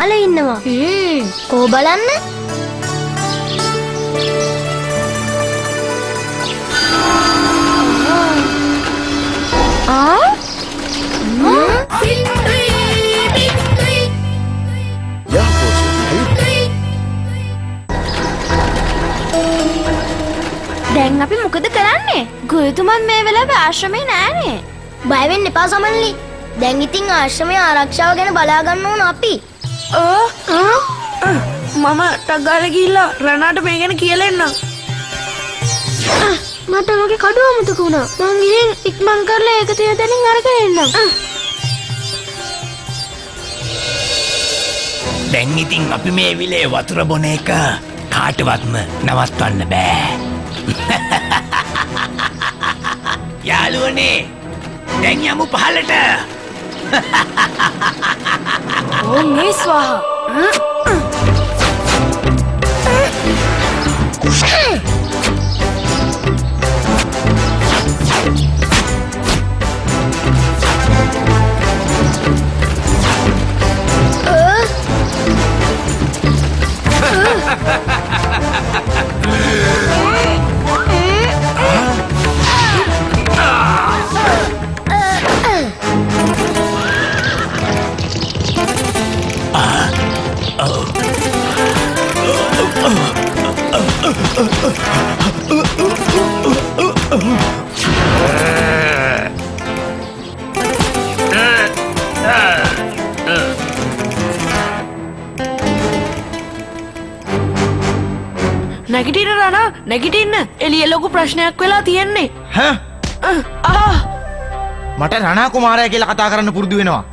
අල ඉන්නවා. කෝ බලන්න. දැන් අපි මොකද කරන්නේ? ගුරුතුමන් මේ වෙලාවේ ආශ්‍රමේ නෑනේ. බය වෙන්න එපා සමන්ලි. දැන් ඉතින් ආශ්‍රමයේ ආරක්ෂාව ගැන බලා ගන්න ඕන අපි. මම ටග්ගාල ගිහිල්ලා රණාට මේ ගැන කියලා එන්නම්. මට මගේ කඩුව අමතක වුණා. මං ගිහින් ඉක්මන් කරලා ඒක තියෙන තැනින් අරගෙන එන්නම්. දැන් ඉතින් අපි මේ විලේ වතුර බොන එක කාටවත්ම නවත්වන්න බෑ. යාළුවනේ දැන් යමු පහලට. ඕන්නේ ස්වාහා. නැගිටින්න රණා නැගිටින්න. එළිය ලොකු ප්‍රශ්නයක් වෙලා තියෙන්නේ. මට රණා කුමාරයා කියලා කතා කරන්න පුරුදු වෙනවා.